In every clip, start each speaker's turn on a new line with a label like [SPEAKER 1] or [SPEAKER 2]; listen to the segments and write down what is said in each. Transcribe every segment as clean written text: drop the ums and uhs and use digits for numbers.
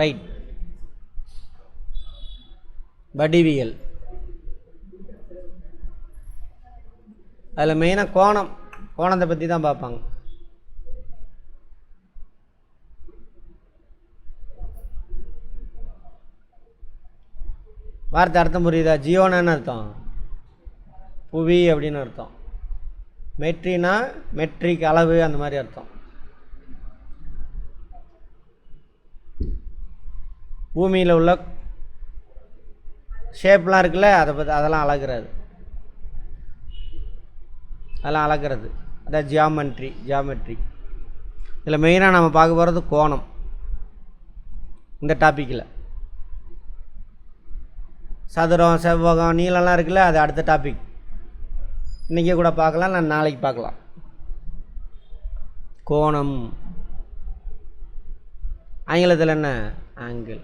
[SPEAKER 1] Right. வடிவியல் அதில் மெயினாக கோணத்தை பற்றி தான் பார்ப்பாங்க. வார்த்தை அர்த்தம் புரியுதா? ஜியோனான்னு அர்த்தம் புவி அப்படின்னு அர்த்தம். மெட்ரினா மெட்ரிக் அளவு அந்த மாதிரி அர்த்தம். பூமியில் உள்ள ஷேப்லாம் இருக்குல்ல, அதெல்லாம் அளக்கிறது. அதெல்லாம் அளக்கிறது அதான் ஜியாமெட்ரி. இதில் மெயினாக நம்ம பார்க்க போகிறது கோணம். இந்த டாப்பிக்கில் சதுரம், செவ்வகம், நீளம்லாம் இருக்குல்ல, அது அடுத்த டாபிக். இன்றைக்கே கூட பார்க்கலாம், நான் நாளைக்கு பார்க்கலாம். கோணம் ஆங்கிலத்தில் என்ன? ஆங்கிள்.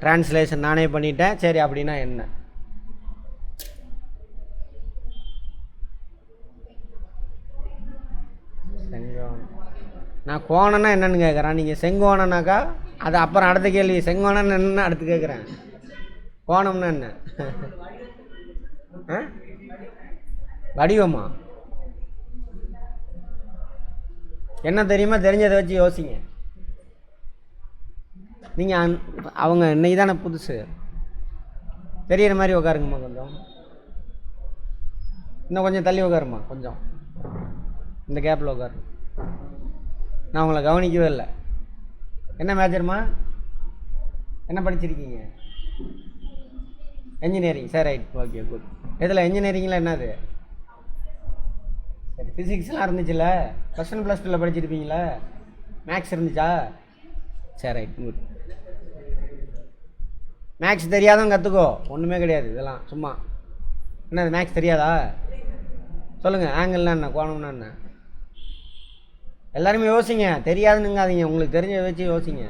[SPEAKER 1] டிரான்ஸ்லேஷன் நானே பண்ணிட்டேன். சரி, அப்படின்னா என்ன? செங்கோணம். நான் கோணம்னா என்னன்னு கேட்குறேன். நீங்கள் செங்கோணம்னாக்கா அது அப்புறம் அடுத்த கேள்வி. செங்கோணம்னு என்னன்னு அடுத்து கேட்குறேன். கோணம்னா என்ன? வடிவமா? என்ன தெரியுமா? தெரிஞ்சதை வச்சு யோசிங்க. நீங்கள் அவங்க இன்னைக்கு தானே புதுசு, தெரியிற மாதிரி உட்காருங்கம்மா. கொஞ்சம் இன்னும் கொஞ்சம் தள்ளி உட்காருமா. கொஞ்சம் இந்த கேப்பில் உட்காரு. நான் உங்களை கவனிக்கவே இல்லை. என்ன மேஜர்மா? என்ன படிச்சிருக்கீங்க? Engineering. Sir right, okay, good. இதில் என்ஜினியரிங்கில் என்னது? சரி, ஃபிசிக்ஸ்லாம் இருந்துச்சுல்ல, +1 +2 படிச்சிருப்பீங்களா? மேக்ஸ் இருந்துச்சா? சரி ரைட், குட். மேக்ஸ் தெரியாதவங்க கற்றுக்கோ, ஒன்றுமே கிடையாது இதெல்லாம், சும்மா. என்னது மேக்ஸ் தெரியாதா? சொல்லுங்கள். ஆங்கிள்னா என்ன? கோணம்னா என்ன? எல்லாருமே யோசிங்க, தெரியாதுன்னுங்காதீங்க. உங்களுக்கு தெரிஞ்ச வச்சு யோசிங்க.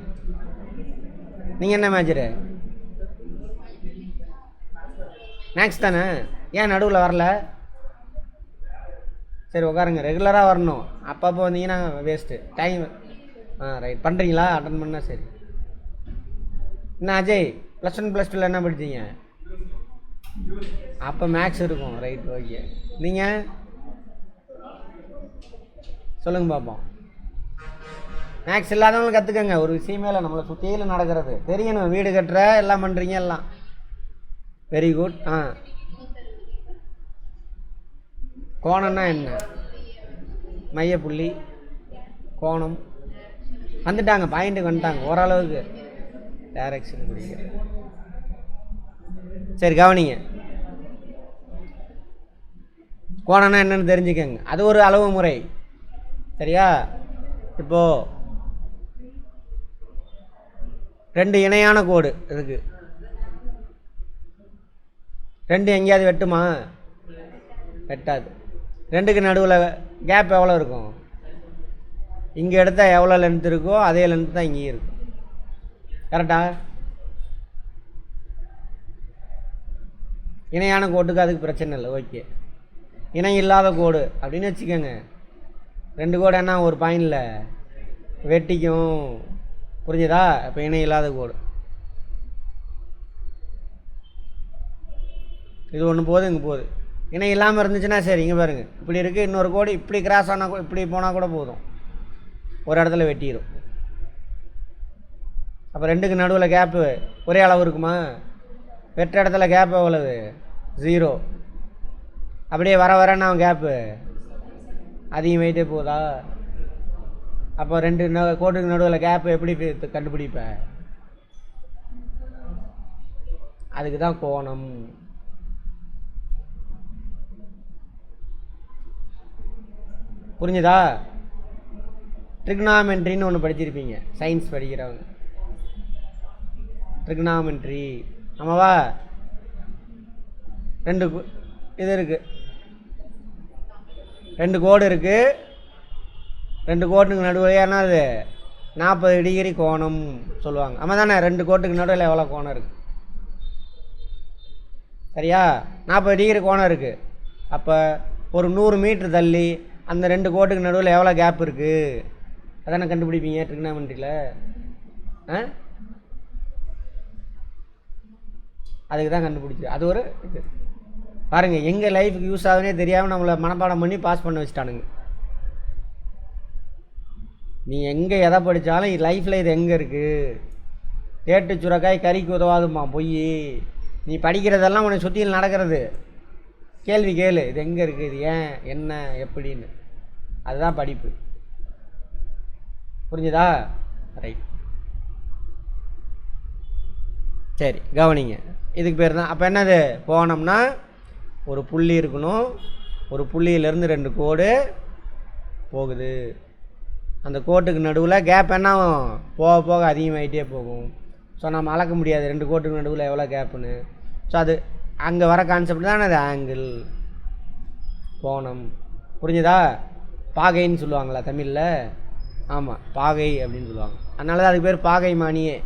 [SPEAKER 1] நீங்கள் என்ன மேஜரு? மேக்ஸ் தானே? ஏன் நடுவில் வரல? சரி உட்காருங்க. ரெகுலராக வரணும். அப்பப்போ வந்தீங்கன்னா வேஸ்ட்டு டைம். ரைட், பண்ணுறீங்களா? அட்டன் பண்ணால் சரி. என்ன அஜய், +1 +2 என்ன படித்தீங்க? அப்போ மேக்ஸ் இருக்கும். Right, okay. நீங்கள் சொல்லுங்கள் பார்ப்போம். மேக்ஸ் இல்லாதவங்களும் கற்றுக்கங்க. ஒரு விஷயமே இல்லை, நம்மளை சுற்றியில் நடக்கிறது தெரியணும். வீடு கட்டுற எல்லாம் பண்ணுறீங்க, எல்லாம் வெரி குட். கோணம்னா என்ன? மையப்புள்ளி, கோணம். வந்துட்டாங்க, பாயிண்ட்டுக்கு வந்துட்டாங்க ஓரளவுக்கு. டைரக்ஷன் பிடிக்க. சரி கவனிங்க. கோணம்னா என்னன்னு தெரிஞ்சுக்கங்க. அது ஒரு அளவு முறை, சரியா? இப்போது 2 இணையான கோடு இருக்கு. 2 எங்கேயாவது வெட்டுமா? வெட்டாது. 2க்கு நடுவில் கேப் எவ்வளோ இருக்கும்? இங்கே எடுத்தால் எவ்வளோ லென்த் இருக்கோ அதே லென்த் தான் இங்கேயும் இருக்கும். கரெக்டா? இணையான கோட்டுக்கு அதுக்கு பிரச்சனை இல்லை, ஓகே. இணை இல்லாத கோடு அப்படின்னு வச்சுக்கோங்க. 2 கோடு என்ன ஒரு பாயிண்டில் வெட்டிக்கும், புரிஞ்சுதா? இப்போ இணை இல்லாத கோடு இது ஒன்று போகுது, இங்கே போகுது. இணை இல்லாமல் இருந்துச்சுன்னா சரி, இங்கே பாருங்கள், இப்படி இருக்குது. இன்னொரு கோடு இப்படி கிராஸ் ஆனால் கூட, இப்படி போனால் கூட போதும், ஒரு இடத்துல வெட்டிடும். அப்போ 2க்கு நடுவில் கேப்பு ஒரே அளவு இருக்குமா? வெட்ட இடத்துல கேப் எவ்வளவு? 0. அப்படியே வர வரன்னா கேப்பு அதிகமாகிட்டே போதா? அப்போ 2 கோட்டுக்கு நடுவில் கேப்பு எப்படி கண்டுபிடிப்பேன்? அதுக்கு தான் கோணம். புரிஞ்சுதா? ட்ரிக்னாமெண்ட்ரின்னு ஒன்று படிச்சிருப்பீங்க, சயின்ஸ் படிக்கிறவங்க. ட்ரிக்னாமெண்ட்ரி ஆமாவா? 2 இது இருக்குது, 2 கோடு இருக்குது. 2 கோட்டுக்கு நடுவில் ஏன்னா அது 40 டிகிரி கோணம் சொல்லுவாங்க. ஆமாம் தானே? 2 கோட்டுக்கு நடுவில் எவ்வளோ கோணம் இருக்குது? சரியா? 40 டிகிரி கோணம் இருக்குது. அப்போ ஒரு 100 மீட்டர் தள்ளி அந்த 2 கோட்டுக்கு நடுவில் எவ்வளோ கேப் இருக்குது? அதானே கண்டுபிடிப்பீங்க ட்ரிக்னாமெண்ட்ரியில். ஆ, அதுக்கு தான் கண்டுபிடிச்சி. அது ஒரு இது பாருங்கள், எங்கள் லைஃபுக்கு யூஸ் ஆகுனே தெரியாமல் நம்மளை மனப்பாடம் பண்ணி பாஸ் பண்ண வச்சுட்டானுங்க. நீ எங்கே எதை படித்தாலும் லைஃப்பில் இது எங்கே இருக்குது? தேட்டு சுரக்காய் கறிக்கு உதவாதுமா பொய். நீ படிக்கிறதெல்லாம் உன்னை சுற்றியில் நடக்கிறது. கேள்வி கேளு, இது எங்கே இருக்குது, இது ஏன், என்ன, எப்படின்னு. அதுதான் படிப்பு. புரிஞ்சுதா? ரைட், சரி கவனிங்க. இதுக்கு பேர் தான் அப்போ என்னது? போனோம்னா ஒரு புள்ளி இருக்கணும், ஒரு புள்ளியிலேருந்து 2 கோடு போகுது. அந்த கோட்டுக்கு நடுவில் கேப் என்ன ஆகும்? போக போக அதிகமாகிட்டே போகும். ஸோ நம்ம அளக்க முடியாது 2 கோட்டுக்கு நடுவில் எவ்வளோ கேப்புன்னு. ஸோ அது அங்கே வர கான்செப்ட் தான் அது ஆங்கிள், கோணம். புரிஞ்சுதா? பாகைன்னு சொல்லுவாங்களா தமிழில்? ஆமாம், பாகை அப்படின்னு சொல்லுவாங்க. அதனால தான் அதுக்கு பேர் பாகை மானியே,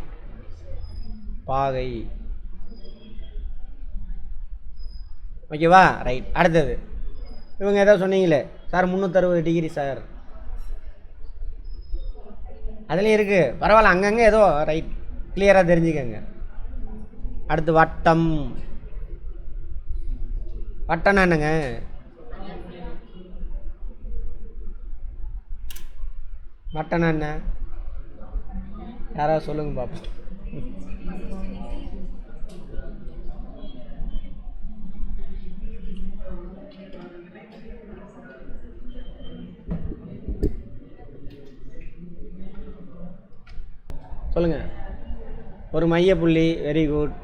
[SPEAKER 1] பாகை. ஓகேவா? ரைட். அடுத்தது இவங்க ஏதோ சொன்னீங்களே சார் 360 டிகிரி சார், அதுலேயும் இருக்குது. பரவாயில்ல, அங்கங்கே ஏதோ ரைட், கிளியராக தெரிஞ்சுக்கங்க. அடுத்து வட்டம். வட்டம்னா என்னங்க? வட்டம்னா என்ன? யாராவது சொல்லுங்க பாப்போம். சொல்லுங்க. ஒரு மைய புள்ளி. Very good.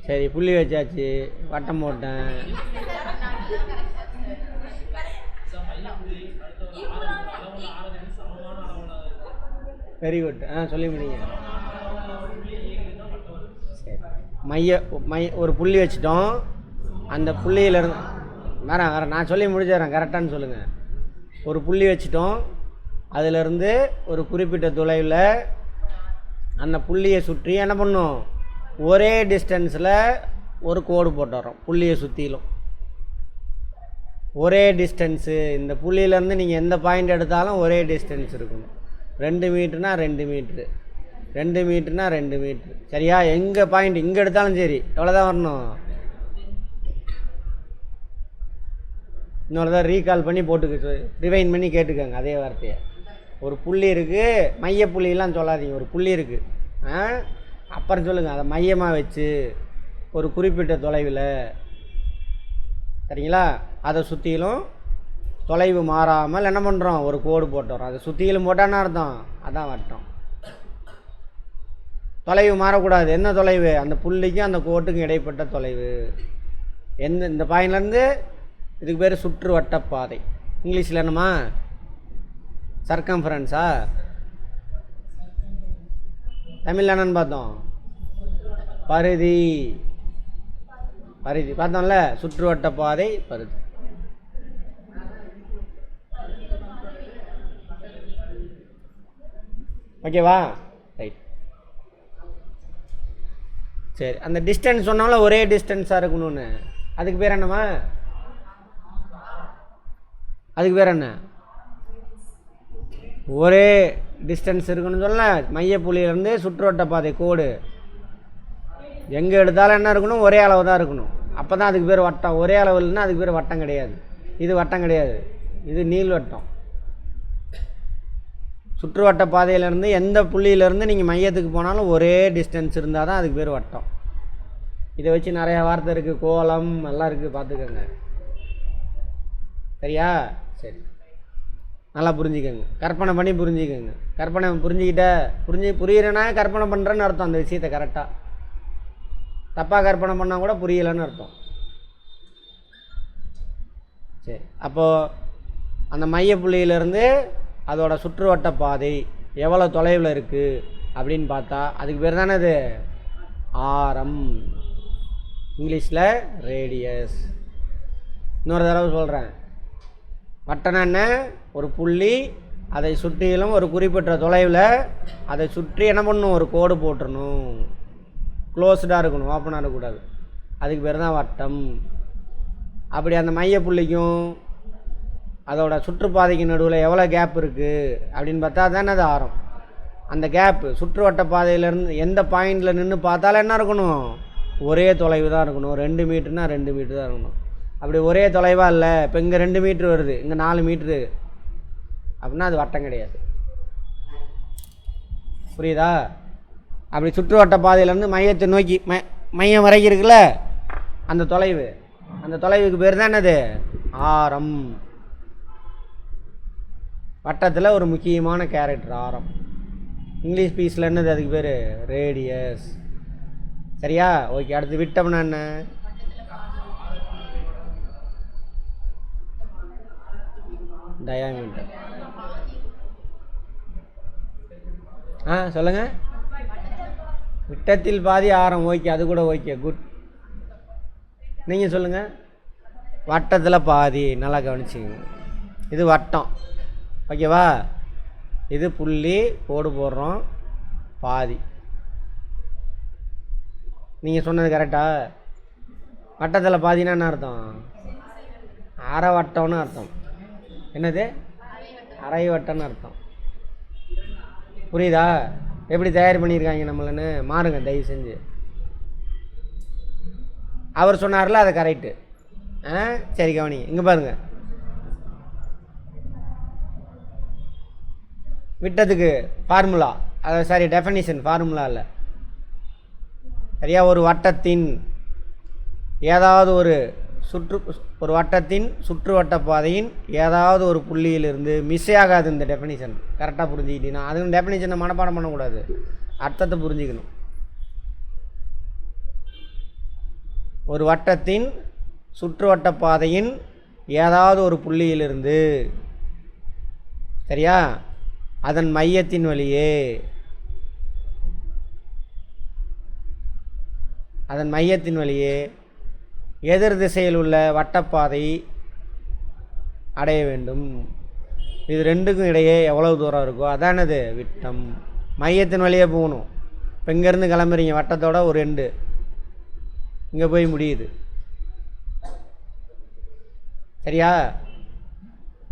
[SPEAKER 1] சரி, புள்ளி வச்சாச்சு, வட்டம் போட்டேன். Very good. சொல்லி முடியுங்க. சரி, ஒரு புள்ளி வச்சிட்டோம். அந்த புள்ளியிலேருந்து வரேன் நான் சொல்லி முடிச்சிடறேன், கரெக்டானு சொல்லுங்கள். ஒரு புள்ளி வச்சிட்டோம், அதிலிருந்து ஒரு குறிப்பிட்ட தொலைவில் அந்த புள்ளியை சுற்றி என்ன பண்ணும்? ஒரே டிஸ்டன்ஸில் ஒரு கோடு போட்டுறோம். புள்ளியை சுற்றிலும் ஒரே டிஸ்டன்ஸு. இந்த புள்ளியிலேருந்து நீங்கள் எந்த பாயிண்ட் எடுத்தாலும் ஒரே டிஸ்டன்ஸ் இருக்கணும். 2 மீட்டர்னா 2 மீட்ரு, 2 மீட்டர்னா 2 மீட்ரு. சரியா? எங்கே பாயிண்ட் இங்கே எடுத்தாலும் சரி எவ்வளோ தான் வரணும்? இன்னொரு தான் ரீகால் பண்ணி போட்டுக்க, ரிவைன் பண்ணி கேட்டுக்கோங்க அதே வார்த்தையை. ஒரு புள்ளி இருக்குது, மைய புள்ளியெல்லாம் சொல்லாதீங்க. ஒரு புள்ளி இருக்குது, அப்புறம் சொல்லுங்கள். அதை மையமாக வச்சு ஒரு குறிப்பிட்ட தொலைவில், சரிங்களா, அதை சுற்றிலும் தொலைவு மாறாமல் என்ன பண்ணுறோம்? ஒரு கோடு போட்டுறோம். அதை சுற்றிலும் போட்டான்னு அர்த்தம், அதான் வட்டம். தொலைவு மாறக்கூடாது. என்ன தொலைவு? அந்த புள்ளிக்கும் அந்த கோட்டுக்கும் இடைப்பட்ட தொலைவு. இந்த பாயிண்ட்லேருந்து இதுக்கு பேர் சுற்று வட்டப்பாதை. இங்கிலீஷில் என்னம்மா? சர்க்கம்ஃபரன்ஸா? தமிழில் என்னன்னு பார்த்தோம்? பரிதி. பரிதி பார்த்தோம்ல, சுற்று வட்டப்பாதை பரிதி. ஓகேவா? ரைட். சரி, அந்த டிஸ்டன்ஸ் சொன்னால ஒரே டிஸ்டன்ஸாக இருக்கணும்னு, அதுக்கு பேர் என்னம்மா? அதுக்கு பேர் என்ன? ஒரே டிஸ்டன்ஸ் இருக்கணும்னு சொல்ல. மையப்புள்ளியிலேருந்து சுற்றுவட்ட பாதை கோடு எங்கே எடுத்தாலும் என்ன இருக்கணும்? ஒரே அளவு தான் இருக்கணும். அப்போ தான் அதுக்கு பேர் வட்டம். ஒரே அளவு இல்லைன்னா அதுக்கு பேர் வட்டம் கிடையாது. இது வட்டம் கிடையாது, இது நீள்வட்டம். சுற்றுவட்ட பாதையிலேருந்து எந்த புள்ளியிலேருந்து நீங்கள் மையத்துக்கு போனாலும் ஒரே டிஸ்டன்ஸ் இருந்தால் தான் அதுக்கு பேர் வட்டம். இதை வச்சு நிறையா வார்த்தை இருக்குது, கோலம் எல்லாம் இருக்குது, பார்த்துக்கோங்க. சரியா? சரி, நல்லா புரிஞ்சுக்கோங்க, கற்பனை பண்ணி புரிஞ்சுக்கோங்க. கற்பனை புரியுறேன்னா கற்பனை பண்ணுறேன்னு அர்த்தம். அந்த விஷயத்தை கரெக்டாக தப்பாக கற்பனை பண்ணால் கூட புரியலைன்னு அர்த்தம். சரி, அப்போது அந்த மையப்புள்ளியிலேருந்து அதோட சுற்றுவட்ட பாதை எவ்வளோ தொலைவில் இருக்குது அப்படின்னு பார்த்தா அதுக்கு பேர் தானே அது ஆரம். இங்கிலீஷில் ரேடியஸ். இன்னொரு தடவை சொல்கிறேன். வட்டம்னா என்ன? ஒரு புள்ளி, அதை சுற்றிலும் ஒரு குறிப்பிட்ட தொலைவில் அதை சுற்றி என்ன பண்ணணும்? ஒரு கோடு போட்டுடணும். க்ளோஸ்டாக இருக்கணும், ஓப்பனாக இருக்கக்கூடாது. அதுக்கு பேர் தான் வட்டம். அப்படி அந்த மைய புள்ளிக்கும் அதோட சுற்றுப்பாதைக்கு நடுவில் எவ்வளோ கேப் இருக்குது அப்படின்னு பார்த்தா தானே அது ஆரம். அந்த கேப்பு சுற்றுவட்ட பாதையிலேருந்து எந்த பாயிண்டில் நின்று பார்த்தாலும் என்ன இருக்கணும், ஒரே தொலைவு தான் இருக்கணும். 2 மீட்டர்னா 2 மீட்டர் தான் இருக்கணும். அப்படி ஒரே தொலைவாக இல்லை, இப்போ இங்கே 2 மீட்ரு வருது, இங்கே 4 மீட்ரு அப்படின்னா அது வட்டம் கிடையாது. புரியுதா? அப்படி சுற்றுவட்ட பாதையிலேருந்து மையத்தை நோக்கி மையம் வரைக்கும் இருக்குல்ல அந்த தொலைவு, அந்த தொலைவுக்கு பேர் தான் என்னது, ஆரம். வட்டத்தில் ஒரு முக்கியமான கேரக்டர் ஆரம். இங்கிலீஷ் பீஸில் என்னது அதுக்கு பேர், ரேடியஸ். சரியா? ஓகே. அடுத்து விட்டம்னா என்ன, டயாமீட்டர். சொல்லுங்கள். விட்டத்தில் பாதி ஆரம். ஓகே, அது கூட ஓகே, குட். நீங்கள் சொல்லுங்கள். வட்டத்தில் பாதி. நல்லா கவனிச்சிங்க. இது வட்டம், ஓகேவா? இது புள்ளி கோடு போடுறோம், பாதி. நீங்கள் சொன்னது கரெக்டா? வட்டத்தில் பாதினா என்ன அர்த்தம், அரை வட்டம்னு அர்த்தம். என்னது, அரை வட்டம்னு அர்த்தம். புரியுதா? எப்படி தயார் பண்ணியிருக்காங்க நம்மளன்னு மாறுங்க தயவு செஞ்சு. அவர் சொன்னார்ல அது கரெக்டு. சரி கவனிங்க. இங்கே பாருங்க, விட்டத்துக்கு ஃபார்முலா, அது சாரி டெஃபனிஷன், ஃபார்முலா இல்லை. சரியா? ஒரு வட்டத்தின் ஏதாவது ஒரு வட்டத்தின் சுற்றுவட்ட பாதையின் ஏதாவது ஒரு புள்ளியிலிருந்து மிஸ் ஆகாது. இந்த டெஃபனிஷன் கரெக்டாக புரிஞ்சுக்கிட்டீங்கன்னா, அதுவும் டெஃபனிஷனை மனப்பாடம் பண்ணக்கூடாது, அர்த்தத்தை புரிஞ்சுக்கணும். ஒரு வட்டத்தின் சுற்றுவட்ட பாதையின் ஏதாவது ஒரு புள்ளியிலிருந்து, சரியா, அதன் மையத்தின் வழியே எதிர் திசையில் உள்ள வட்டப்பாதை அடைய வேண்டும். இது ரெண்டுக்கும் இடையே எவ்வளவு தூரம் இருக்கோ அதானது விட்டம். மையத்தின் வழியே போகணும். இப்போ இங்கேருந்து கிளம்புறீங்க, வட்டத்தோட ஒரு எண்டு இங்கே போய் முடியுது. சரியா?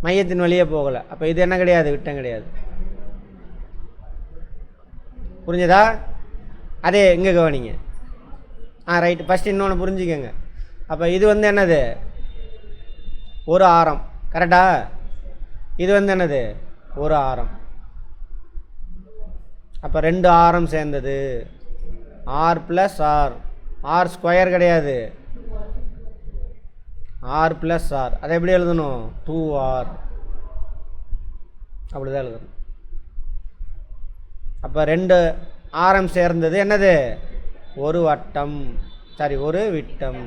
[SPEAKER 1] மையத்தின் வழியே போகலை. அப்போ இது என்ன கிடையாது, விட்டம் கிடையாது. புரிஞ்சதா? அதே இங்கே கவனிங்க. ரைட்டு. ஃபஸ்ட்டு இன்னொன்று புரிஞ்சுக்கங்க. அப்போ இது என்னது, ஒரு ஆரம். கரெக்டா? இது என்னது, ஒரு ஆரம். அப்போ 2 ஆரம் சேர்ந்தது R plus R. R square கிடையாது, ஆர் ப்ளஸ் ஆர். அதை எப்படி எழுதணும், 2r. அப்படி தான் எழுதணும். அப்போ 2 ஆரம் சேர்ந்தது என்னது, ஒரு வட்டம், சாரி ஒரு விட்டம்.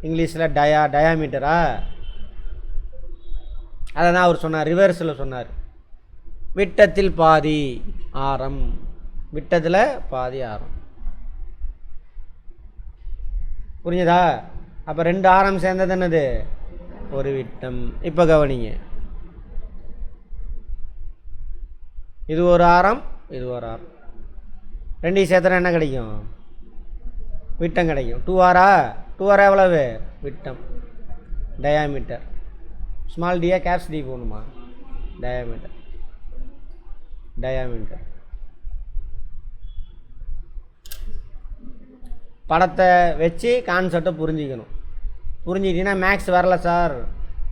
[SPEAKER 1] இங்கிலீஷில் டயாமீட்டரா? அதை தான் அவர் சொன்னார், ரிவர்ஸில் சொன்னார். விட்டத்தில் பாதி ஆரம், விட்டத்தில் பாதி ஆரம். புரிஞ்சதா? அப்போ 2 ஆரம் சேர்ந்தது என்னது, ஒரு விட்டம். இப்போ கவனிங்க, இது ஒரு ஆரம், இது ஒரு ஆரம். 2 சேர்த்தனா என்ன கிடைக்கும், விட்டம் கிடைக்கும். 2r. 2r எவ்வளவு, விட்டம், டயாமீட்டர். ஸ்மால் டியா கேப்ஸ் டி போகணுமா, டயாமீட்டர். படத்தை வச்சு கான்செப்டை புரிஞ்சிக்கணும். புரிஞ்சிக்கிட்டீங்கன்னா மேக்ஸ் வரல சார்,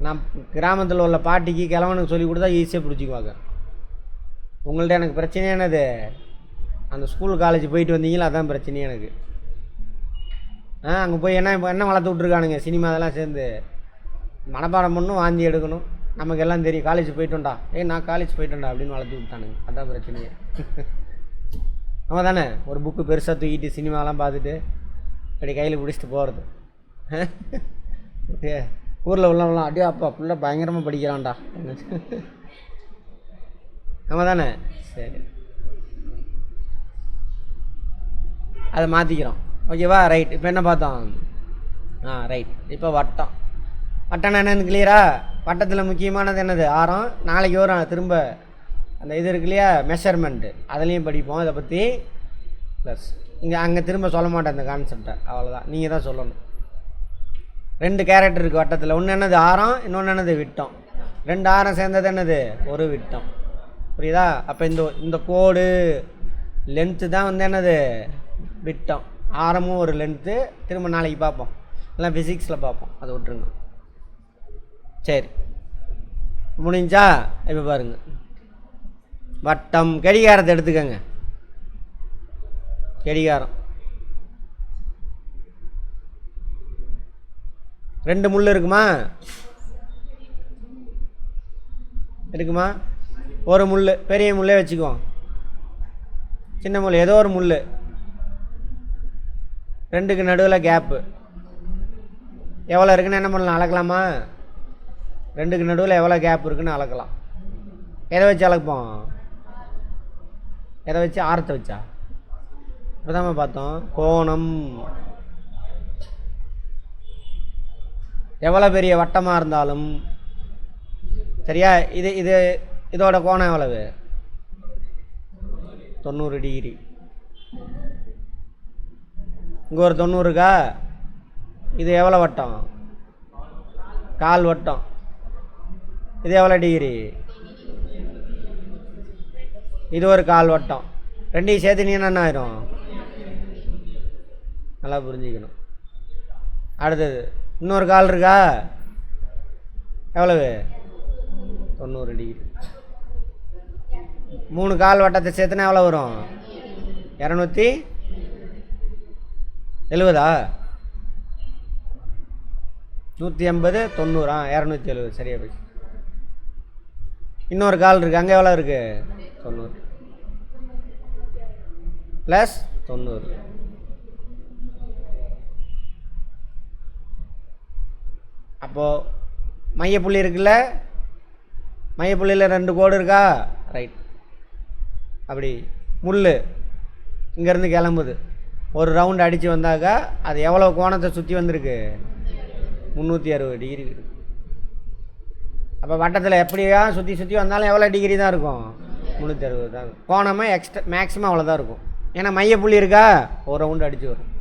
[SPEAKER 1] நான் கிராமத்தில் உள்ள பாட்டிக்கு கிழவனுக்கு சொல்லி கொடுத்தா ஈஸியாக பிடிச்சிக்குவாங்க. உங்கள்ட்ட எனக்கு பிரச்சனையே என்னது, அந்த ஸ்கூல் காலேஜ் போயிட்டு வந்தீங்களா, அதான் பிரச்சனையே எனக்கு. அங்கே போய் என்ன வளர்த்து விட்ருக்கானுங்க, சினிமா அதெல்லாம் சேர்ந்து மனப்பாடம் பண்ணணும், வாந்தி எடுக்கணும். நமக்கு எல்லாம் தெரியும், காலேஜ் போயிட்டோண்டா, நான் காலேஜ் போயிட்டோண்டா அப்படின்னு வளர்த்து விட்டானுங்க. அதான் பிரச்சனையே. ஆமாம் தானே? ஒரு புக்கு பெருசாக தூக்கிட்டு சினிமாலாம் பார்த்துட்டு அப்படி கையில் பிடிச்சிட்டு போகிறது. ஊரில் உள்ளவங்களாம் அப்படியே அப்பா ஃபுல்லாக பயங்கரமாக படிக்கிறான்டா. ஆமாம் தானே? சரி, அதை மாற்றிக்கிறோம். ஓகேவா? ரைட். இப்போ என்ன பார்த்தோம், ரைட். இப்போ வட்டம். வட்டம்னா என்னன்னு கிளியரா? வட்டத்தில் முக்கியமானது என்னது, ஆரம். நாளைக்கு வரும் திரும்ப அந்த இது இருக்கு இல்லையா, மெஷர்மெண்ட்டு, அதுலேயும் படிப்போம் இதை பற்றி. ப்ளஸ் அங்கே திரும்ப சொல்ல மாட்டேன் இந்த கான்செப்டை, அவ்வளோதான், நீங்கள் தான் சொல்லணும். 2 கேரக்டர் இருக்குது வட்டத்தில். ஒன்று என்னது ஆரம், இன்னொன்று என்னது விட்டம். 2 ஆரம் சேர்ந்தது என்னது ஒரு விட்டம். புரியுதா? அப்போ இந்த கோடு லென்த்து தான் வந்து என்னது விட்டம். ஆரமும் ஒரு லென்த்து. திரும்ப நாளைக்கு பார்ப்போம், எல்லாம் ஃபிசிக்ஸில் பார்ப்போம், அதை விட்டுருங்க. சரி, முடிஞ்சா இப்போ பாருங்க, வட்டம். கடிகாரத்தை எடுத்துக்கங்க. கடிகாரம் 2 முள் இருக்குமா? இருக்குமா? ஒரு முள், பெரிய முள்ளே வச்சுக்குவோம், சின்ன முள் ஏதோ ஒரு முள், 2க்கு நடுவில் கேப்பு எவ்வளோ இருக்குன்னு என்ன பண்ணலாம்? அளக்கலாமா? 2க்கு நடுவில் எவ்வளோ கேப் இருக்குன்னு அளக்கலாம். எதை வச்சு அளப்போம்? எதை வச்சு? ஆரத்தை வச்சா? இப்போ தான் பார்த்தோம். கோணம் எவ்வளோ பெரிய வட்டமாக இருந்தாலும் சரியா, இதோட கோணம் எவ்வளவு? 90 டிகிரி. இங்கே ஒரு 90 இருக்கா? இது எவ்வளோ வட்டம்? கால் வட்டம். இது எவ்வளோ டிகிரி? இது ஒரு கால் வட்டம். 2ஐயும் சேர்த்துனீங்கன்னா என்ன ஆயிரும்? நல்லா புரிஞ்சுக்கணும். அடுத்தது இன்னொரு கால் இருக்கா? எவ்வளவு? 90 டிகிரி. 3 கால் வட்டத்தை சேர்த்துனா எவ்வளோ வரும்? 270. 180 90 270. சரியா போச்சு. இன்னொரு கால் இருக்குது, அங்கே எவ்வளோ இருக்குது? 90 ப்ளஸ் 90. அப்போது மையப்புள்ளி இருக்குல்ல, மையப்புள்ளியில் 2 கோடு இருக்கா? ரைட். அப்படி முள் இங்கேருந்து கிளம்புது, ஒரு ரவுண்டு அடித்து வந்தாக்கா அது எவ்வளோ கோணத்தை சுற்றி வந்திருக்கு? 360 டிகிரி இருக்குது. அப்போ வட்டத்தில் எப்படியா சுற்றி சுற்றி வந்தாலும் எவ்வளோ டிகிரி தான் இருக்கும்? 360 தான் இருக்கும். கோணமே எக்ஸ்ட்ரா மேக்ஸிமம் அவ்வளோ தான் இருக்கும். ஏன்னா மையப்புள்ளி இருக்கா, ஒரு ரவுண்டு அடித்து வரும்.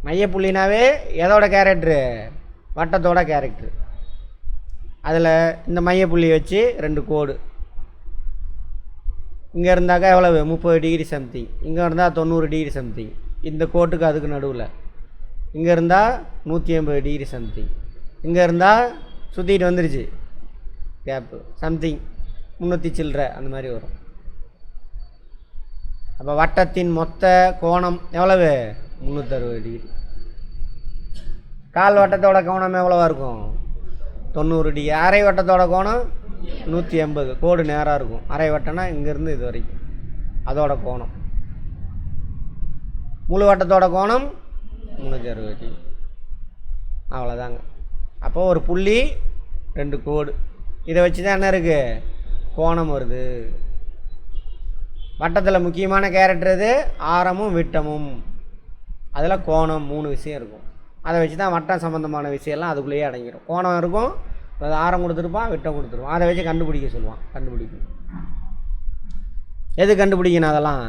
[SPEAKER 1] மையப்புள்ளினாவே எதோட கேரக்டரு? வட்டத்தோட கேரக்டரு. அதில் இந்த மையப்புள்ளியை வச்சு 2 கோடு. இங்கே இருந்தாக்கா எவ்வளவு? 30 டிகிரி சம்திங். இங்கே இருந்தால் 90 டிகிரி சம்திங். இந்த கோட்டுக்கு அதுக்கு நடுவில். இங்கே இருந்தால் 180 டிகிரி சம்திங். இங்கே இருந்தால் சுற்றிட்டு வந்துருச்சு கேப்பு சம்திங் 300 சில்லற அந்த மாதிரி வரும். அப்போ வட்டத்தின் மொத்த கோணம் எவ்வளவு? 360 டிகிரி. கால் வட்டத்தோட கோணம் எவ்வளோவா இருக்கும்? 90 டிகிரி. அரை வட்டத்தோட கோணம் 180. கோடு நேராக இருக்கும். அரை வட்டம்னா இங்கேருந்து இது வரைக்கும் அதோட கோணம். முழு வட்டத்தோட கோணம் 360 டிகிரி. அவ்வளோதாங்க. அப்போது ஒரு புள்ளி 2 கோடு, இதை வச்சு தான் என்ன இருக்குது? கோணம் வருது. வட்டத்தில் முக்கியமான கேரக்டர் எது? ஆரமும் விட்டமும். அதில் கோணம் 3 விஷயம் இருக்கும். அதை வச்சு தான் வட்டம் சம்மந்தமான விஷயம்லாம் அதுக்குள்ளேயே அடங்கிடும். கோணம் இருக்கும், அது ஆரம் கொடுத்துருப்பான், விட்டம் கொடுத்துருப்பான். அதை வச்சு கண்டுபிடிக்க சொல்லுவான். கண்டுபிடிக்கணும். எது கண்டுபிடிக்கணும்? அதெல்லாம்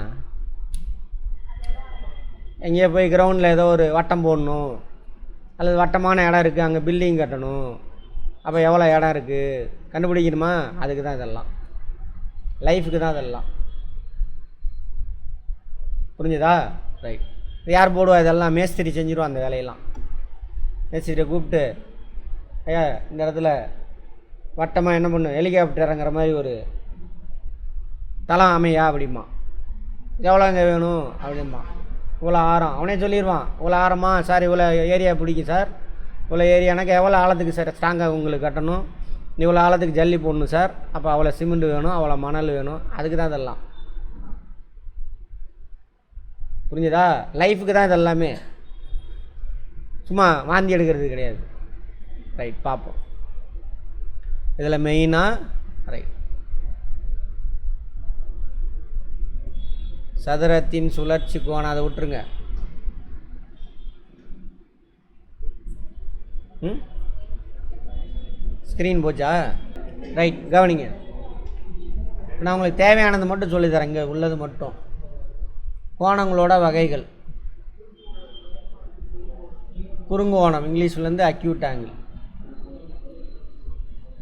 [SPEAKER 1] எங்கேயோ போய் கிரவுண்டில் ஏதோ ஒரு வட்டம் போடணும், அல்லது வட்டமான இடம் இருக்குது, அங்கே பில்டிங் கட்டணும், அப்போ எவ்வளோ இடம் இருக்குது கண்டுபிடிக்கணுமா? அதுக்கு தான் இதெல்லாம். லைஃபுக்கு தான் இதெல்லாம். புரிஞ்சுதா? ரைட். யார் போடுவா இதெல்லாம்? மேஸ்திரி செஞ்சிடுவோம் அந்த வேலையெல்லாம். மேஸ்திரியை கூப்பிட்டு, ஐயா இந்த இடத்துல வட்டமாக என்ன பண்ணும்? ஹெலிகாப்டர் இறங்குற மாதிரி ஒரு தளம் அமையா அப்படிமா. எவ்வளோங்க வேணும் அப்படிமா. இவ்வளோ ஆரம். அவனே சொல்லிடுவான். இவ்வளோ ஆரமா சார்? இவ்வளோ ஏரியா பிடிக்கும் சார். இவ்வளோ ஏரியானாக்கா எவ்வளோ ஆழத்துக்கு சார் ஸ்ட்ராங்காக உங்களுக்கு கட்டணும்? இவ்வளோ ஆழத்துக்கு ஜல்லி போடணும் சார். அப்போ அவ்வளோ சிமெண்ட் வேணும், அவ்வளோ மணல் வேணும். அதுக்கு தான் இதெல்லாம். புரிஞ்சுதா? லைஃபுக்கு தான் இதெல்லாமே. சும்மா வாந்தி எடுக்கிறது கிடையாது. ரைட், பார்ப்போம். இதில் மெயினாக ரைட் சதுரத்தின் சுழற்சி கோணம் அதை விட்டுருங்க. ஸ்க்ரீன் போச்சா? ரைட், கவனிங்க. நான் உங்களுக்கு தேவையானது மட்டும் சொல்லித்தரேன். இங்கே உள்ளது மட்டும். கோணங்களோட வகைகள். குறுங்கோணம், இங்கிலீஷ்லேருந்து அக்யூட் ஆங்கிள்.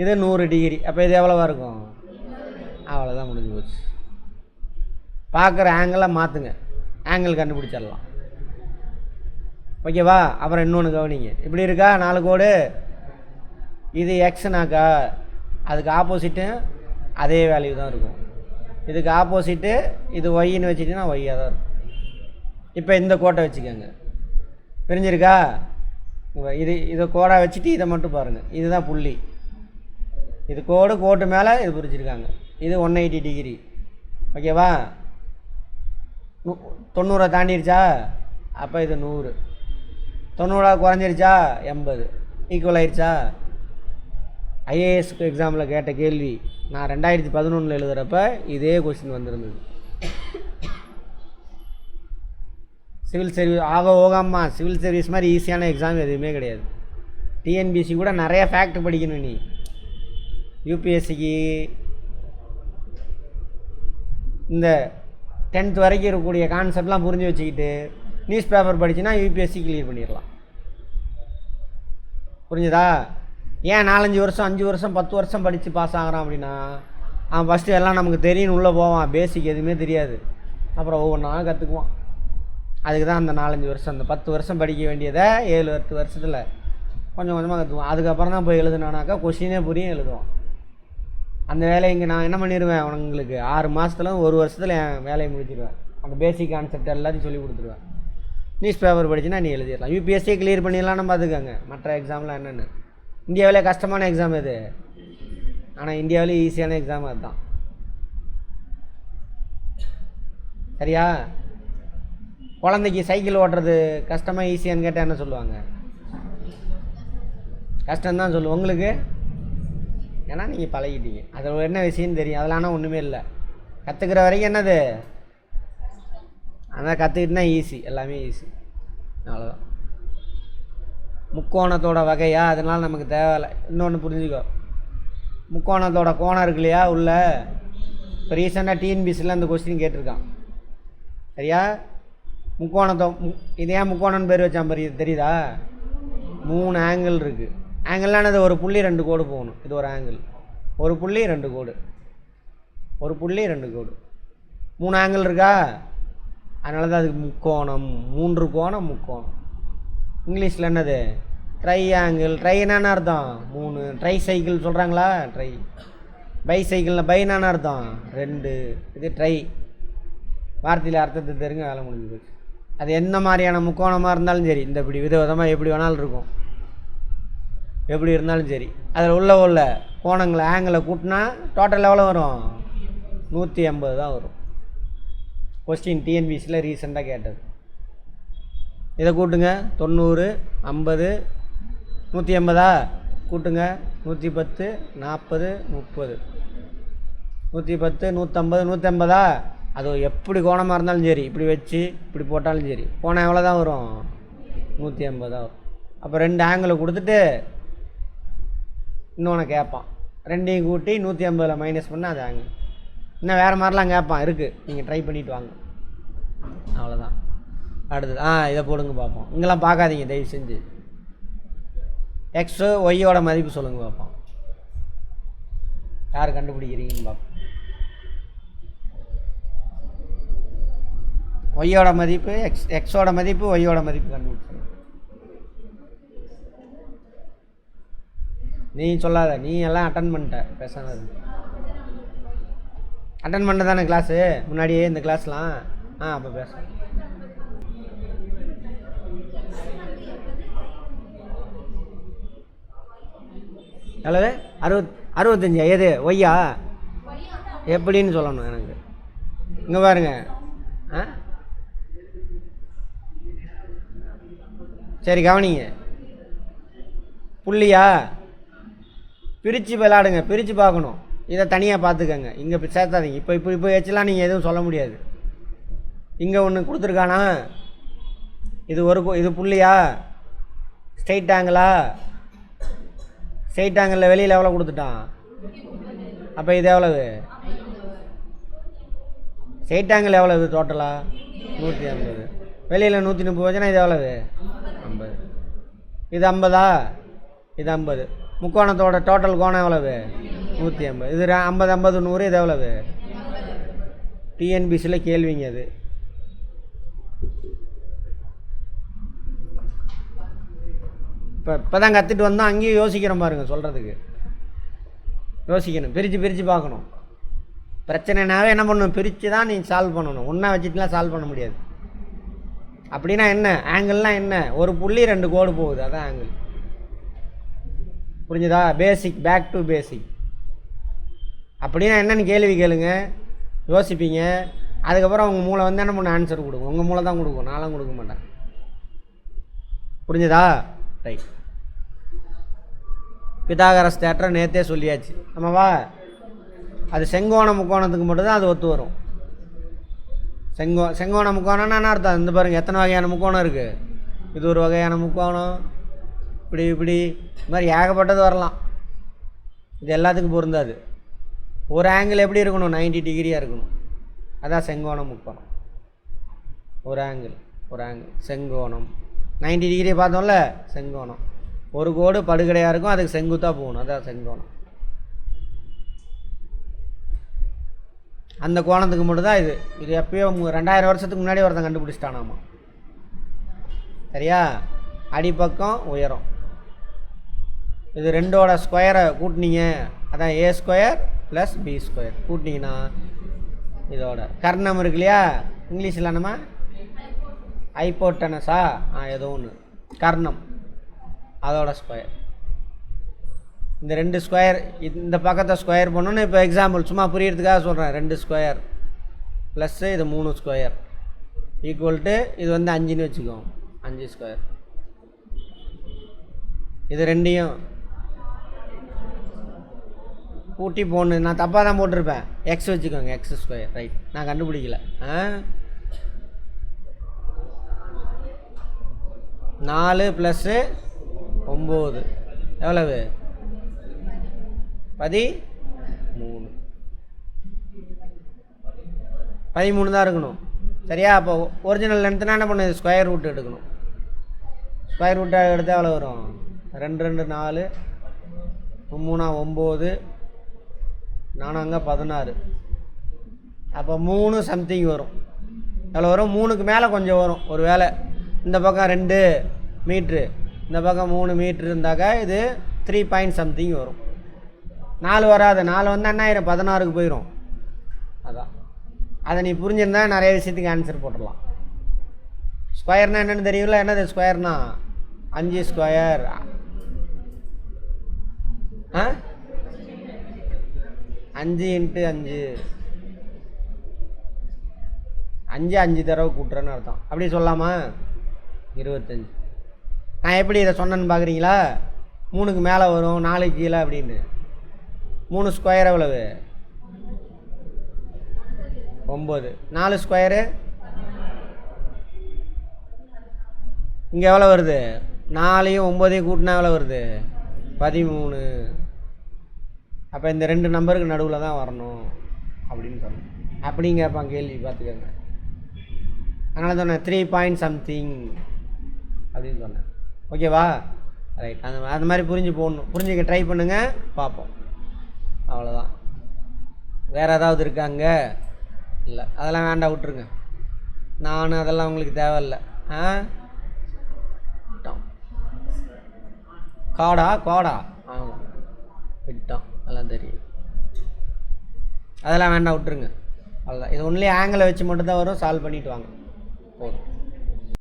[SPEAKER 1] இது 100 டிகிரி. அப்போ இது எவ்வளோவா இருக்கும்? அவ்வளோதான், முடிஞ்சு போச்சு. பார்க்குற ஆங்கிளை மாற்றுங்க, ஆங்கிள் கண்டுபிடிச்சிடலாம். ஓகேவா? அப்புறம் இன்னொன்று கவனிங்க. இப்படி இருக்கா 4 கோடு, இது எக்ஸ்னாக்கா அதுக்கு ஆப்போசிட்டு அதே வேல்யூ தான் இருக்கும். இதுக்கு ஆப்போசிட்டு இது ஒய்ன்னு வச்சுட்டிங்கன்னா ஒய்யாக தான் இருக்கும். இப்போ இந்த கோட்டை வச்சுக்கோங்க, பிரிஞ்சிருக்கா? இதை கோடாக வச்சுட்டு இதை மட்டும் பாருங்கள், இதுதான் புள்ளி. இது கோட்டு மேலே இது பிரிச்சிருக்காங்க. இது 180 டிகிரி. ஓகேவா? 90 தாண்டிருச்சா? அப்போ இது 100. 90 குறைஞ்சிருச்சா? 80. ஈக்குவல் ஆயிடுச்சா? ஐஏஎஸ்க்கு எக்ஸாமில் கேட்ட கேள்வி நான் 2011 எழுதுகிறப்ப இதே கொஸ்டின் வந்திருந்தது. சிவில் சர்வீஸ் ஓகாமா சிவில் சர்வீஸ் மாதிரி ஈஸியான எக்ஸாம் எதுவுமே கிடையாது. டிஎன்பிசி கூட நிறைய ஃபேக்ட் படிக்கணும். நீ யூபிஎஸ்சிக்கு இந்த 10th வரைக்கும் இருக்கக்கூடிய கான்செப்ட்லாம் புரிஞ்சு வச்சுக்கிட்டு நியூஸ் பேப்பர் படிச்சுன்னா யூபிஎஸ்சி கிளியர் பண்ணிடலாம். புரிஞ்சுதா? ஏன் 4-5 வருஷம் 5 வருஷம் 10 வருஷம் படித்து பாஸ் ஆகிறான் அப்படின்னா, அவன் ஃபஸ்ட்டு எல்லாம் நமக்கு தெரியும்னு உள்ளே போவான், பேசிக் எதுவுமே தெரியாது. அப்புறம் ஒவ்வொன்றா கற்றுக்குவான். அதுக்கு தான் அந்த 4-5 வருஷம், அந்த 10 வருஷம் படிக்க வேண்டியதை 7-8 வருஷத்தில் கொஞ்சம் கொஞ்சமாக கற்றுக்குவான். அதுக்கப்புறம் தான் போய் எழுதுனானாக்கா கொஸ்டினே புரியும், எழுதுவான். அந்த வேலையை இங்கே நான் என்ன பண்ணிடுவேன், உங்களுக்கு 6 மாதத்துல 1 வருஷத்தில் என் வேலையை முடிச்சிடுவேன். அந்த பேசிக் கான்செப்ட் எல்லாத்தையும் சொல்லி கொடுத்துருவேன். நியூஸ் பேப்பர் படிச்சுன்னா நீ எழுதிடலாம். யூபிஎஸ்சியை கிளியர் பண்ணிடலாம்னு பார்த்துக்கோங்க. மற்ற எக்ஸாம்லாம் என்னென்னு, இந்தியாவிலே கஷ்டமான எக்ஸாம் எது? ஆனால் இந்தியாவிலே ஈஸியான எக்ஸாம் அதுதான். சரியா? குழந்தைக்கு சைக்கிள் ஓட்டுறது கஷ்டமாக ஈஸியான்னு கேட்டால் என்ன சொல்லுவாங்க? கஷ்டம்தான் சொல்லுவோம். உங்களுக்கு ஏன்னா நீங்கள் பழகிட்டீங்க, அதில் என்ன விஷயம்னு தெரியும். அதெல்லாம் ஆனால் ஒன்றுமே இல்லை. கற்றுக்கிற வரைக்கும் என்னது, அதான் கற்றுக்கிட்டுனா ஈஸி, எல்லாமே ஈஸி, அவ்வளோதான். முக்கோணத்தோட வகையா, அதனால் நமக்கு தேவையில்லை. இன்னொன்று புரிஞ்சுக்கோ, முக்கோணத்தோட கோணம் இருக்கு இல்லையா உள்ள. இப்போ ரீசெண்டாக டிஎன்பிசியில் அந்த கொஸ்டின் கேட்டிருக்கான். சரியா? இது ஏன் முக்கோணம்னு பேர் வச்சான் பாரு, இது தெரியுதா? 3 ஆங்கிள் இருக்குது. ஆங்கிள்லாம் அது ஒரு புள்ளி 2 கோடு போகணும். இது ஒரு ஆங்கிள், ஒரு புள்ளி 2 கோடு, ஒரு புள்ளி 2 கோடு, 3 ஆங்கிள் இருக்கா? அதனால தான் அதுக்கு முக்கோணம், 3 கோணம் முக்கோணம். இங்கிலீஷில் என்னது? Try angle. ட்ரை என்னன்னு அர்த்தம்? 3. ட்ரை சைக்கிள் சொல்கிறாங்களா? ட்ரை. பை சைக்கிள்னா பைனான்னு அர்த்தம் 2. இது ட்ரை. வார்த்தையில் அர்த்தத்தை தெரிஞ்சு வேலை முடிஞ்சு போச்சு. அது என்ன மாதிரியான முக்கோணமாக இருந்தாலும் சரி, இந்த இப்படி விதவிதமாக எப்படி வேணாலும் இருக்கும், எப்படி இருந்தாலும் சரி, அதில் உள்ள கோணங்களை ஆங்கிளை கூட்டினா டோட்டல் எவ்வளோ வரும்? 180 தான் வரும். கொஸ்டின் டிஎன்பிசியில் ரீசெண்டாக கேட்டது. இதை கூட்டுங்க, 90, 50, 180 கூட்டுங்க, 110, 40, 30, 110, 150, 180. அது எப்படி கோணமாக இருந்தாலும் சரி, இப்படி வச்சு இப்படி போட்டாலும் சரி, கோணம் எவ்வளோ தான் வரும்? 180 தான் வரும். அப்போ 2 ஆங்கிளை கொடுத்துட்டு இன்னொன்று கேட்பான், 2ஐயும் கூட்டி 180 மைனஸ் பண்ணால் அது ஆங்கிள். இன்னும் வேறு மாதிரிலாம் கேட்பான், இருக்குது, நீங்கள் ட்ரை பண்ணிவிட்டு வாங்க. அவ்வளோதான். அடுத்தது இதை போடுங்க பார்ப்போம். இங்கெல்லாம் பார்க்காதீங்க தயவு செஞ்சு. எக்ஸு ஒய்யோட மதிப்பு சொல்லுங்கள் பார்ப்போம், யார் கண்டுபிடிக்கிறீங்கன்னு பார்ப்போம். ஒய்யோட மதிப்பு எக்ஸோட மதிப்பு ஒய்யோட மதிப்பு கண்டுபிடிச்சிருங்க. நீ சொல்லாத, நீ எல்லாம் அட்டன் பண்ணிட்ட, பேசாம அட்டன் பண்ண தானே கிளாஸு முன்னாடியே இந்த கிளாஸ்லாம். அப்போ பேச எவ்வளவு? 65. எது ஒய்யா? எப்படின்னு சொல்லணும் எனக்கு. இங்கே பாருங்க, சரி கவனிங்க. புள்ளியா? பிரித்து விளாடுங்க, பிரித்து பார்க்கணும். இதை தனியாக பார்த்துக்கங்க, இங்கே சேர்த்தாதீங்க. இப்போ வச்சுலாம் நீங்கள் எதுவும் சொல்ல முடியாது. இங்கே ஒன்று கொடுத்துருக்கானா? இது புள்ளியா? ஸ்ட்ரெயிட் ஆங்கிளா? ஸ்ட்ரெயிட் ஆங்கிளில் வெளியில் எவ்வளோ கொடுத்துட்டான்? அப்போ இது எவ்வளவு? ஸ்ட்ரெயிட் ஆங்கிள் எவ்வளவு டோட்டலாக? 150. வெளியில் 130 வச்சுன்னா இது எவ்வளவு? 50. இது 50. இது 50. முக்கோணத்தோட டோட்டல் கோணம் எவ்வளவு? 180. இது 50 50 100. இது எவ்வளவு? டிஎன்பிசியில் கேள்விங்க அது. இப்போ தான் கற்றுட்டு வந்தோம். அங்கேயும் யோசிக்கிறோம் பாருங்க, சொல்கிறதுக்கு யோசிக்கணும், பிரித்து பார்க்கணும். பிரச்சனைனாவே என்ன பண்ணணும்? பிரித்து தான் நீ சால்வ் பண்ணணும். ஒன்றா வச்சுட்டுலாம் சால்வ் பண்ண முடியாது. அப்படின்னா என்ன? ஆங்கிள்லாம் என்ன? ஒரு புள்ளி 2 கோடு போகுது, அதான் ஆங்கிள். புரிஞ்சுதா? பேசிக், பேக் டு பேசிக். அப்படின்னா என்னென்னு கேள்வி கேளுங்க, யோசிப்பீங்க. அதுக்கப்புறம் உங்கள் மூளை வந்து என்ன பண்ண ஆன்சர் கொடுக்கும். உங்கள் மூளை தான் கொடுக்கும், நான்லாம் கொடுக்க மாட்டேன். புரிஞ்சுதா? ரைட். பிதாகரஸ் தேற்றம் நேற்றே சொல்லியாச்சு நம்மவா. அது செங்கோண முக்கோணத்துக்கு மட்டும்தான் அது ஒத்து வரும். செங்கோண முக்கோணம்னா என்ன அர்த்தம்? இந்த பாருங்கள், எத்தனை வகையான முக்கோணம் இருக்குது. இது ஒரு வகையான முக்கோணம். இப்படி இது மாதிரி ஏகப்பட்டது வரலாம். இது எல்லாத்துக்கும் பொருந்தாது. ஒரு ஆங்கிள் எப்படி இருக்கணும்? 90 டிகிரியாக இருக்கணும். அதான் செங்கோண முக்கோணம். ஒரு ஆங்கிள் செங்கோணம் 90 டிகிரி பார்த்தோம்ல, செங்கோணம். ஒரு கோடு படுகடையாக இருக்கும், அதுக்கு செங்குத்தாக போகணும், அதான் செங்கோணம். அந்த கோணத்துக்கு மட்டும்தான் இது. இது எப்பயோ 2000 வருஷத்துக்கு முன்னாடி ஒருத்தன் கண்டுபிடிச்சிட்டானாமா. சரியா? அடிப்பக்கம் உயரம். இது 2ஓட ஸ்கொயரை கூட்டினீங்க, அதான் a² + b² கூட்டினீங்கன்னா இதோட கர்ணம் இருக்கு இல்லையா, இங்கிலீஷில் நம்ம ஹைப்போட்டனஸா ஏதோ ஒன்று, கர்ணம், அதோட ஸ்கொயர். இந்த 2 ஸ்கொயர் இந்த பக்கத்தை ஸ்கொயர் பண்ணணுன்னு இப்போ எக்ஸாம்பிள் சும்மா புரியறதுக்காக சொல்கிறேன். 2 ஸ்கொயர் ப்ளஸ் இது 3 ஸ்கொயர் ஈக்குவல் டு இது வந்து 5ன்னு வச்சுக்கோங்க, 5 ஸ்கொயர். இது ரெண்டையும் கூட்டி போடணும். நான் தப்பாக தான் போட்டிருப்பேன், எக்ஸ் வச்சுக்கோங்க, x². ரைட், நான் கண்டுபிடிக்கல. 4 + 9 எவ்வளவு? 13. 13 தான் இருக்கணும். சரியா? அப்போ ஒரிஜினல் லென்த்னா என்ன பண்ணுது? ஸ்கொயர் ரூட் எடுக்கணும். ஸ்கொயர் ரூட்டை எடுத்தால் எவ்வளோ வரும்? 2 2 4, 3 9, 4 16. அப்போ 3 சம்திங் வரும். எவ்வளோ வரும்? 3க்கு மேலே கொஞ்சம் வரும். ஒரு வேளை இந்த பக்கம் 2 மீட்ரு, இந்த பக்கம் 3 மீட்ரு இருந்தாக்கா இது 3 பாயிண்ட் சம்திங் வரும். 4 வராது. 4 வந்து என்ன ஆயிரும்? 16க்கு போயிடும். அதான், அதை நீ புரிஞ்சிருந்தா நிறைய விஷயத்துக்கு ஆன்சர் போட்டுடலாம். ஸ்கொயர்னால் என்னென்னு தெரியும்ல? என்னது ஸ்கொயர்னா? 5 ஸ்கொயர் 5 × 5 5 தடவை கூட்டுறேன்னு அர்த்தம். அப்படி சொல்லாமா? 25. நான் எப்படி இதை சொன்னேன்னு பார்க்குறீங்களா? 3க்கு மேலே வரும், 4க்கு கீழே அப்படின்னு. 3 ஸ்கொயர் எவ்வளவு? 9. 4 ஸ்கொயரு இங்கே எவ்வளோ வருது? 4யும் 9யும் கூட்டினா எவ்வளோ வருது? 13. அப்போ இந்த 2 நம்பருக்கு நடுவில் தான் வரணும் அப்படின்னு சொன்னேன். அப்படிங்க கேட்பான் கேள்வி, பார்த்துக்கோங்க. அதனால சொன்னேன் 3 பாயிண்ட் சம்திங் அப்படின்னு சொன்னேன். ஓகேவா? ரைட். அந்த மாதிரி புரிஞ்சு போடணும். புரிஞ்சுக்க ட்ரை பண்ணுங்கள், பார்ப்போம். அவ்வளோதான். வேறு ஏதாவது இருக்காங்க? இல்லை, அதெல்லாம் வேண்டாம், விட்டுருங்க. நான் அதெல்லாம் உங்களுக்கு தேவையில்லை. கோடா ஆமாம், விட்டோம், அதெல்லாம் தெரியும். அதெல்லாம் வேண்டாம், விட்டுருங்க. அவ்வளோதான். இது ஒன்லி ஆங்கிளை வச்சு மட்டும்தான் வரும். சால்வ் பண்ணிவிட்டு வாங்க, போதும்.